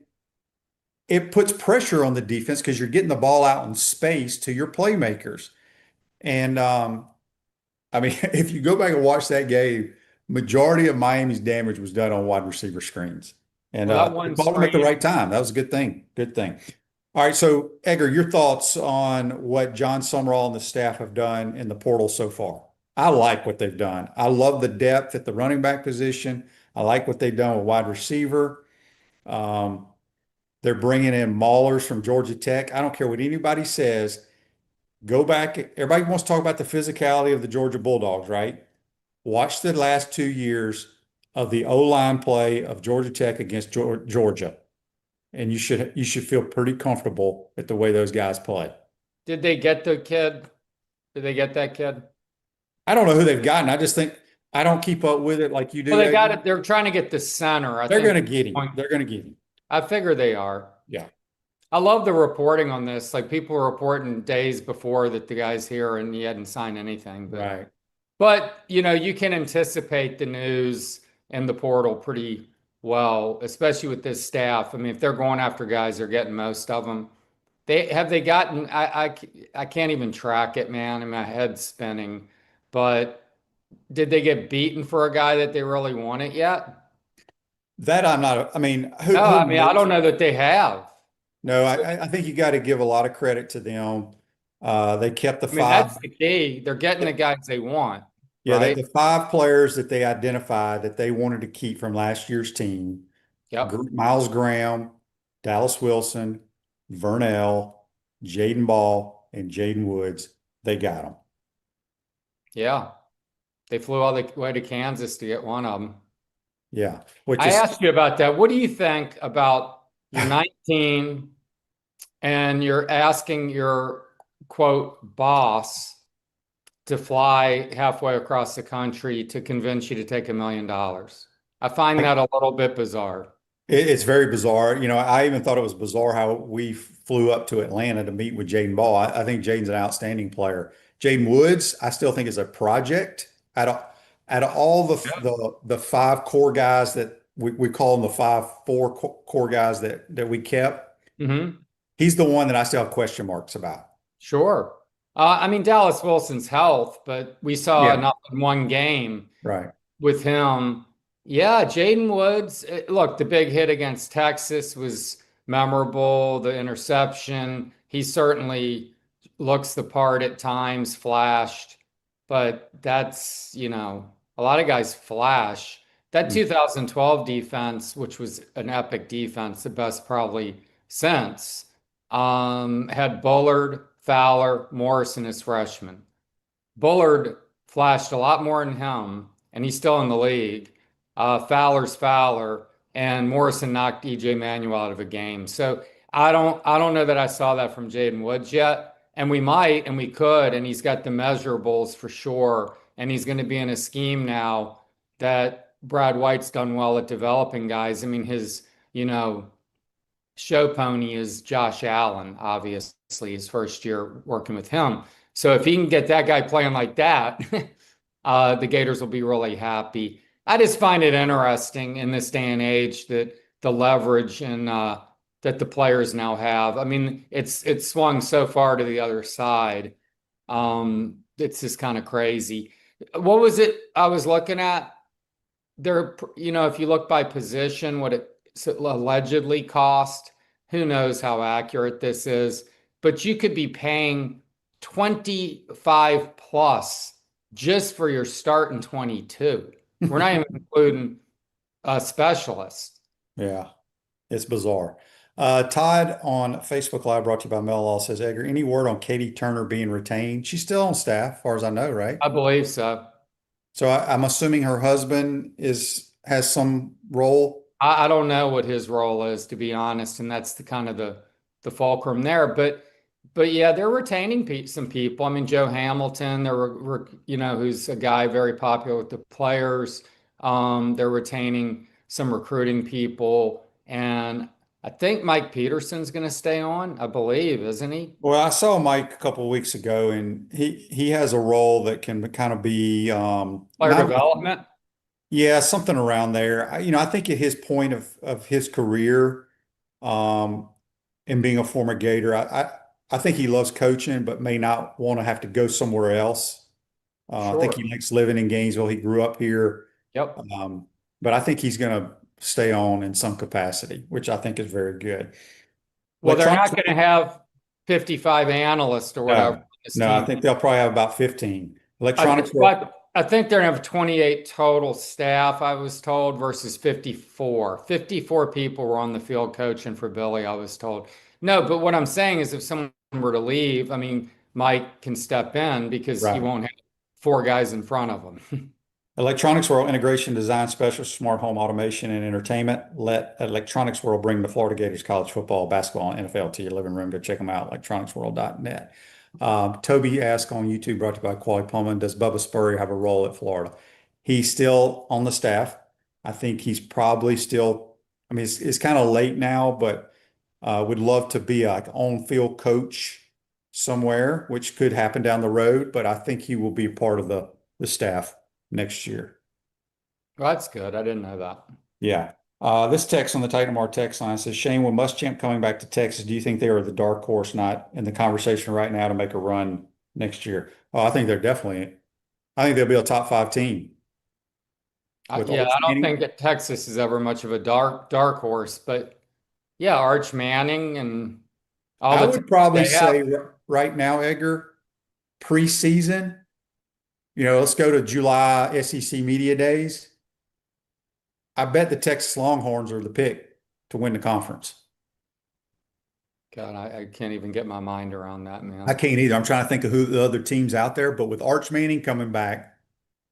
it puts pressure on the defense because you're getting the ball out in space to your playmakers. And I mean, if you go back and watch that game, majority of Miami's damage was done on wide receiver screens. And Well, that they one called them at the screen- right time. That was a good thing. Good thing. All right, so Edgar, your thoughts on what John Summerall and the staff have done in the portal so far? I like what they've done. I love the depth at the running back position. I like what they've done with wide receiver. They're bringing in maulers from Georgia Tech. I don't care what anybody says. Go back. Everybody wants to talk about the physicality of the Georgia Bulldogs, right? Watch the last 2 years of the O-line play of Georgia Tech against Georgia. And you should feel pretty comfortable with the way those guys play. Did they get the kid? Did they get that kid? I don't know who they've gotten. I just think I don't keep up with it like you do. Well, they got it. They're trying to get the center. They're going to get him. They're going to get him. I figure they are. Yeah. I love the reporting on this. Like people were reporting days before that the guy's here and he hadn't signed anything. Right. But you can anticipate the news and the portal pretty well, especially with this staff. I mean, if they're going after guys, they're getting most of them. They gotten, I can't even track it, man. And my head's spinning. But did they get beaten for a guy that they really wanted yet? That I'm not, I mean, I don't know that they have. No, I think you got to give a lot of credit to them. They kept the five. That's the key. They're getting the guys they want. Yeah, right? the 5 players that they identified that they wanted to keep from last year's team. Yep. Miles Graham, Dallas Wilson, Vernell, Jaden Ball, and Jaden Woods. They got them. Yeah. They flew all the way to Kansas to get one of them. Yeah. I asked you about that. What do you think about you're 19 and you're asking your quote boss to fly halfway across the country to convince you to take $1 million? I find that a little bit bizarre. It's very bizarre. I even thought it was bizarre how we flew up to Atlanta to meet with Jaden Ball. I think Jaden's an outstanding player. Jaden Woods, I still think is a project. Out of all the 5 core guys that we call them the 4 core guys that we kept, he's the one that I still have question marks about. Sure. I mean, Dallas Wilson's health, but we saw enough in one game with him. Yeah, Jaden Woods, look, the big hit against Texas was memorable, the interception. He certainly looks the part at times, flashed, but that's, a lot of guys flash. That 2012 defense, which was an epic defense, the best probably since, had Bullard, Fowler, Morrison as freshmen. Bullard flashed a lot more than him, and he's still in the league. Fowler's Fowler, and Morrison knocked EJ Manuel out of a game. So I don't know that I saw that from Jaden Woods yet. And we might, and we could, and he's got the measurables for sure. And he's going to be in a scheme now that Brad White's done well at developing guys. I mean, his, show pony is Josh Allen, obviously, his first year working with him. So if he can get that guy playing like that, the Gators will be really happy. I just find it interesting in this day and age that the leverage and that the players now have. I mean, it's swung so far to the other side. It's just kind of crazy. What was it I was looking at? There, if you look by position, what it allegedly cost, who knows how accurate this is, but you could be paying 25 plus just for your start in 22. We're not even including specialists. Yeah, it's bizarre. Todd on Facebook Live, brought to you by Mel Law, says, Edgar, any word on Katie Turner being retained? She's still on staff, as far as I know, right? I believe so. So I'm assuming her husband is has some role? I don't know what his role is, to be honest, and that's the kind of the fulcrum there. But yeah, they're retaining some people. I mean, Joe Hamilton, who's a guy very popular with the players. They're retaining some recruiting people, and I think Mike Peterson's going to stay on, I believe, isn't he? Well, I saw Mike a couple of weeks ago, and he has a role that can kind of be Player not, development. yeah, something around there. I think at his point of his career, um, and being a former Gator, I think he loves coaching, but may not want to have to go somewhere else. I think Sure. he likes living in Gainesville. He grew up here. Yep. But I think he's going to stay on in some capacity, which I think is very good. Well, they're not Electronics, going to have 55 analysts or whatever. no, no, I think they'll probably have about 15. Electronics, I think they're going to have 28 total staff, I was told, versus 54. 54 people were on the field coaching for Billy, I was told. No, but what I'm saying is if someone were to leave, I mean, Mike can step in because he right. won't have four guys in front of him. Electronics World Integration Design Specialist, Smart Home Automation and Entertainment. Let Electronics World bring the Florida Gators college football, basketball, and NFL to your living room. Go check them out, electronicsworld.net. Toby asked on YouTube, brought to you by Quality Plumbing, does Bubba Spurrier have a role at Florida? He's still on the staff. I think he's probably still, I mean, it's kind of late now, but would love to be like on-field coach somewhere, which could happen down the road, but I think he will be part of the staff next year. Well, that's good. I didn't know that. Yeah. This text on the Titan Mar text line says, Shane, with Muschamp coming back to Texas, do you think they are the dark horse not in the conversation right now to make a run next year? Oh, I think they'll be a top 5 team. I don't think that Texas is ever much of a dark horse, but yeah, Arch Manning and all I would probably say right now, Edgar, preseason, let's go to July SEC Media Days. I bet the Texas Longhorns are the pick to win the conference. God, I can't even get my mind around that, man. I can't either. I'm trying to think of who the other teams out there, but with Arch Manning coming back,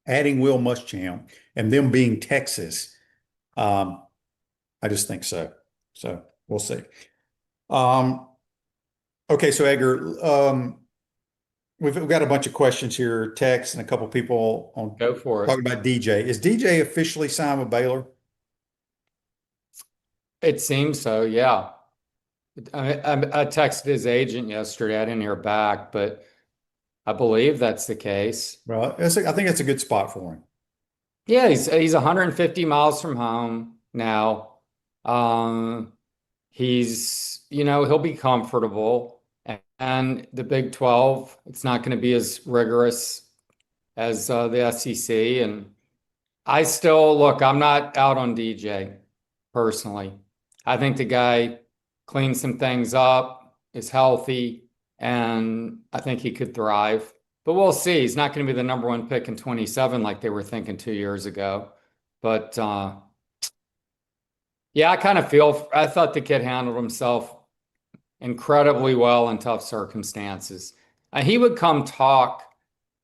adding Will Muschamp, and them being Texas, I just think so. So we'll see. Okay, so Edgar, we've got a bunch of questions here, text, and a couple people on Go for it. talking about DJ. Is DJ officially signed with Baylor? It seems so, yeah. I texted his agent yesterday. I didn't hear back, but I believe that's the case. Well, I think it's a good spot for him. Yeah, he's 150 miles from home now. He'll be comfortable. And the Big 12, it's not going to be as rigorous as the SEC. And I'm not out on DJ personally. I think the guy cleaned some things up, is healthy, and I think he could thrive. But we'll see. He's not going to be the number 1 pick in 27 like they were thinking 2 years ago. But yeah, I thought the kid handled himself incredibly well in tough circumstances. He would come talk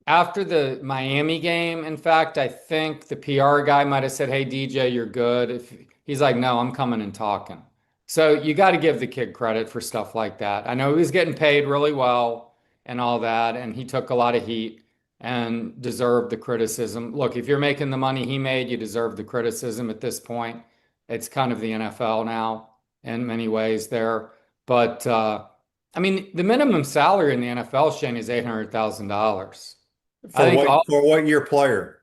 after the Miami game. In fact, I think the PR guy might have said, "Hey, DJ, you're good." He's like, "No, I'm coming and talking." So you got to give the kid credit for stuff like that. I know he was getting paid really well and all that, and he took a lot of heat and deserved the criticism. Look, if you're making the money he made, you deserve the criticism at this point. It's kind of the NFL now in many ways there. But I mean, the minimum salary in the NFL, Shane, is $800,000. For what year player?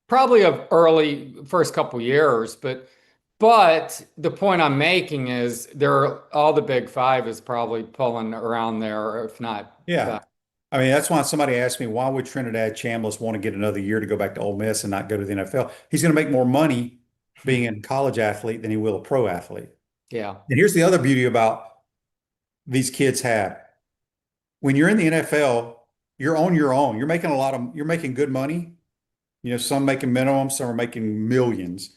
Probably of early first couple years, but the point I'm making is all the Big Five is probably pulling around there, if not. Yeah. I mean, that's why somebody asked me, why would Trinidad Chambliss want to get another year to go back to Ole Miss and not go to the NFL? He's going to make more money being a college athlete than he will a pro athlete. Yeah. And here's the other beauty about these kids have. When you're in the NFL, you're on your own. You're making good money. Some making minimum, some are making millions.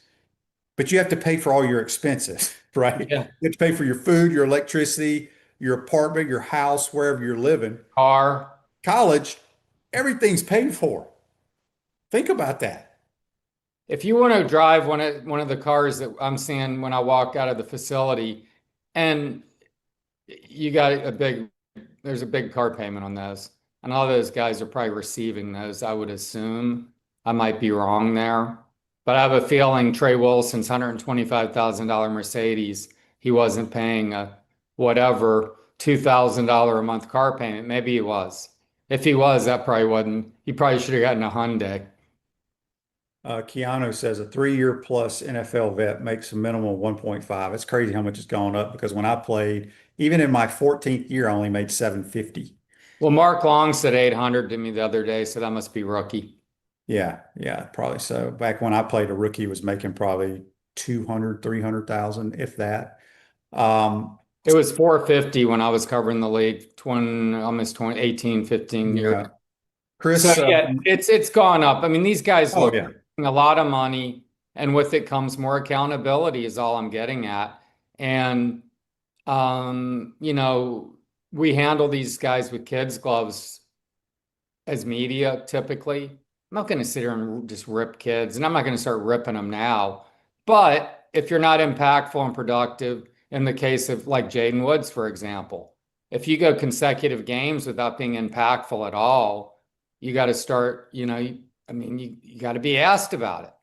But you have to pay for all your expenses, right? Yeah. You have to pay for your food, your electricity, your apartment, your house, wherever you're living. Car. College, everything's paid for. Think about that. if you want to drive one of the cars that I'm seeing when I walk out of the facility, and you got there's a big car payment on those, and all those guys are probably receiving those, I would assume. I might be wrong there, but I have a feeling Trey Wilson's $125,000 Mercedes, he wasn't paying a whatever $2,000 a month car payment. Maybe he was. If he was, that probably wasn't. He probably should have gotten a Hyundai. Keanu says a 3-year plus NFL vet makes a minimum of 1.5. It's crazy how much it's gone up because when I played, even in my 14th year, I only made 750. Well, Mark Long said 800 to me the other day, so that must be rookie. Yeah, probably so. Back when I played, a rookie was making probably 200, 300,000, if that. It was 450 when I was covering the league, 18, 15 years. Yeah. Chris, So yeah, it's gone up. I mean, these guys oh look yeah, a lot of money, and with it comes more accountability, is all I'm getting at. And we handle these guys with kids' gloves as media typically. I'm not going to sit here and just rip kids, and I'm not going to start ripping them now. But if you're not impactful and productive, in the case of like Jaden Woods, for example, if you go consecutive games without being impactful at all, you got to start, you got to be asked about it.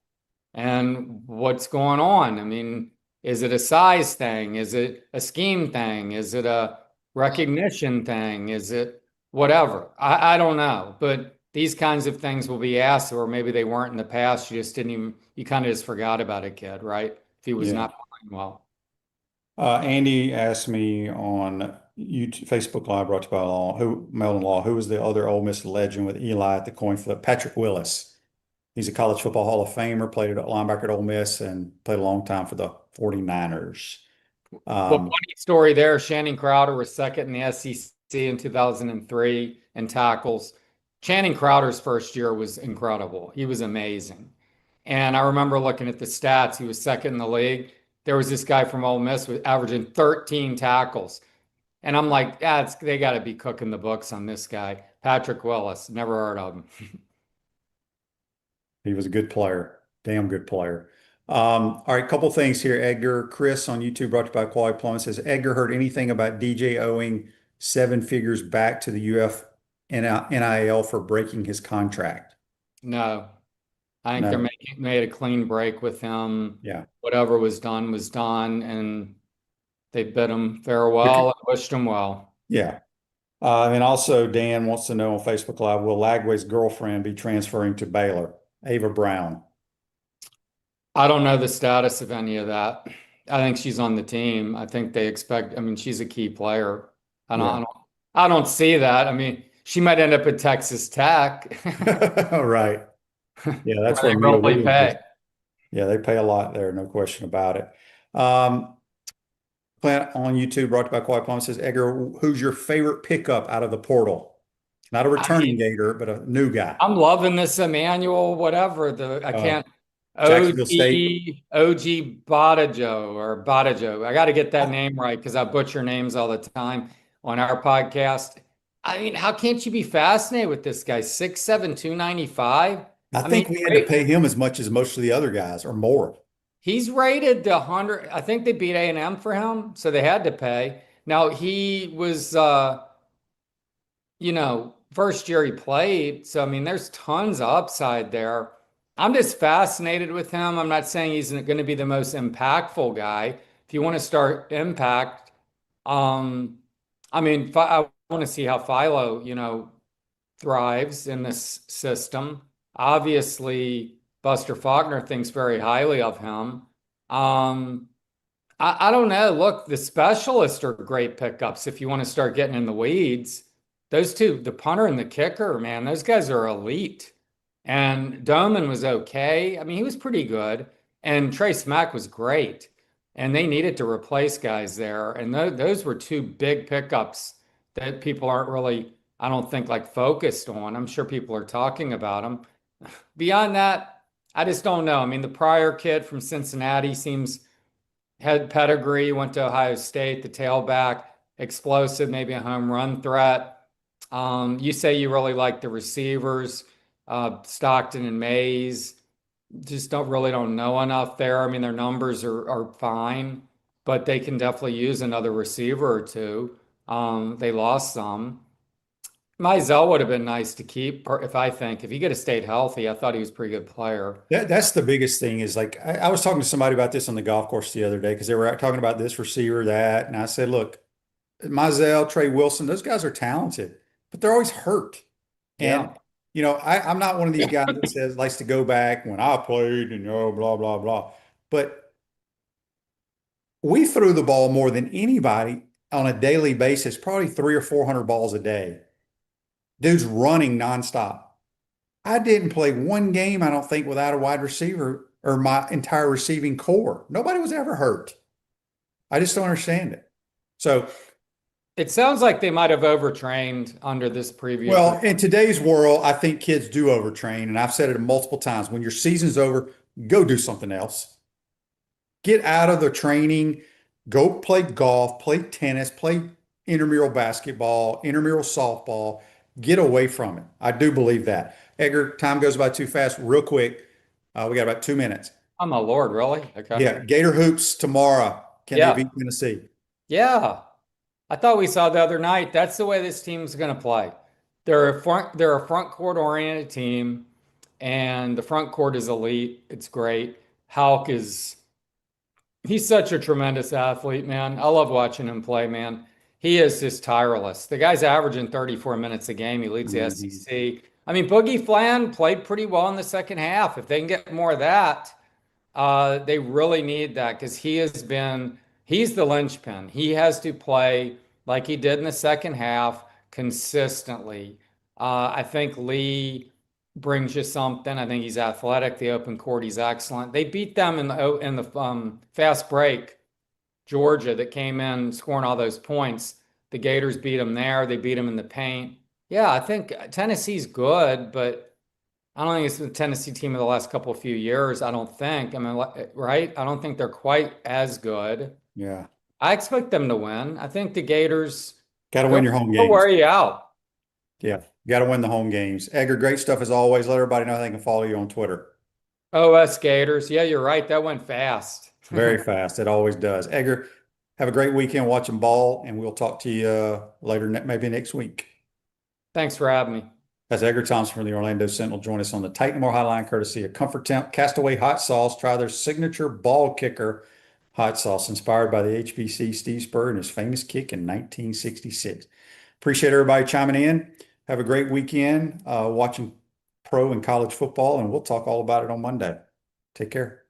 And what's going on? I mean, is it a size thing? Is it a scheme thing? Is it a recognition thing? Is it whatever? I don't know. But these kinds of things will be asked, or maybe they weren't in the past. You kind of just forgot about a kid, right? If he was not playing well. Andy asked me on YouTube, Facebook Live, brought to you by Melvin Law, who was the other Ole Miss legend with Eli at the coin flip? Patrick Willis. He's a college football Hall of Famer, played at linebacker at Ole Miss, and played a long time for the 49ers. Well, funny story there. Channing Crowder was second in the SEC in 2003 in tackles. Channing Crowder's first year was incredible. He was amazing. And I remember looking at the stats. He was second in the league. There was this guy from Ole Miss with averaging 13 tackles. And I'm like, they got to be cooking the books on this guy. Patrick Willis, never heard of him. He was a good player, damn good player. All right, couple things here, Edgar. Chris on YouTube, brought to you by Quality Plumbing, says, Edgar heard anything about DJ owing 7 figures back to the UF NIL for breaking his contract? No. I think they made a clean break with him. Yeah. Whatever was done, and they bid him farewell and wished him well. Yeah. And also Dan wants to know on Facebook Live, will Lagway's girlfriend be transferring to Baylor? Ava Brown. I don't know the status of any of that. I think she's on the team. I think they expect, she's a key player. I don't see that. I mean, she might end up at Texas Tech. Right. Yeah, that's where they really pay. Yeah, they pay a lot there, no question about it. Plant on YouTube, brought to you by Quiet Plum, says, Edgar, who's your favorite pickup out of the portal? Not a returning Gator, but a new guy. I'm loving this Emmanuel, whatever. OG Badajo. I got to get that name right because I butcher names all the time on our podcast. I mean, how can't you be fascinated with this guy? 6'7", 295. I think we had to pay him as much as most of the other guys, or more. He's rated 100. I think they beat A&M for him, so they had to pay. Now, he was, first year he played. So, there's tons of upside there. I'm just fascinated with him. I'm not saying he's going to be the most impactful guy. If you want to start impact, I want to see how Philo, thrives in this system. Obviously, Buster Faulkner thinks very highly of him. I don't know. Look, the specialists are great pickups if you want to start getting in the weeds. Those two, the punter and the kicker, man, those guys are elite. And Doman was okay. He was pretty good. And Trace Mack was great. And they needed to replace guys there. And those were two big pickups that people aren't really, I don't think, focused on. I'm sure people are talking about them. Beyond that, I just don't know. The prior kid from Cincinnati had pedigree, went to Ohio State, the tailback, explosive, maybe a home run threat. You say you really like the receivers, Stockton and Mays. just don't know enough there. I mean, their numbers are fine, but they can definitely use another receiver or two. They lost some. Mizell would have been nice to keep, if he could have stayed healthy. I thought he was a pretty good player. That's the biggest thing is like I was talking to somebody about this on the golf course the other day because they were talking about this receiver, that, and I said, look, Mizell, Trey Wilson, those guys are talented, but they're always hurt. And Yeah. I'm not one of these guys that says likes to go back when I played and blah blah blah. But we threw the ball more than anybody on a daily basis, probably 300 or 400 balls a day. Dude's running nonstop. I didn't play one game, I don't think, without a wide receiver or my entire receiving core. Nobody was ever hurt. I just don't understand it. So it sounds like they might have overtrained under this previous. Well, in today's world, I think kids do overtrain, and I've said it multiple times. When your season's over, go do something else. Get out of the training, go play golf, play tennis, play intramural basketball, intramural softball. Get away from it. I do believe that. Edgar, time goes by too fast. Real quick, we got about 2 minutes. Oh my Lord, really? Okay. Yeah, Gator hoops tomorrow. Can they beat Tennessee? Yeah. I thought we saw the other night. That's the way this team's going to play. They're a front court oriented team, and the front court is elite. It's great. He's such a tremendous athlete, man. I love watching him play, man. He is just tireless. The guy's averaging 34 minutes a game. He leads the SEC. I mean, Boogie Flan played pretty well in the second half. If they can get more of that, they really need that because he's the linchpin. He has to play like he did in the second half consistently. I think Lee brings you something. I think he's athletic. The open court, he's excellent. They beat them in the fast break, Georgia, that came in scoring all those points. The Gators beat them there. They beat them in the paint. Yeah, I think Tennessee's good, but I don't think it's the Tennessee team of the last few years. I don't think. I mean, right? I don't think they're quite as good. Yeah. I expect them to win. I think the Gators got to win your home games. Don't wear you out. Yeah, got to win the home games. Edgar, great stuff as always. Let everybody know they can follow you on Twitter. OS Gators. Yeah, you're right. That went fast. Very fast. It always does. Edgar, have a great weekend watching ball, and we'll talk to you later, maybe next week. Thanks for having me. That's Edgar Thompson from the Orlando Sentinel. Join us on the Titan More Hotline, courtesy of Comfort Temp Castaway Hot Sauce. Try their signature ball kicker hot sauce, inspired by the HBC Steve Spurrier and his famous kick in 1966. Appreciate everybody chiming in. Have a great weekend watching pro and college football, and we'll talk all about it on Monday. Take care.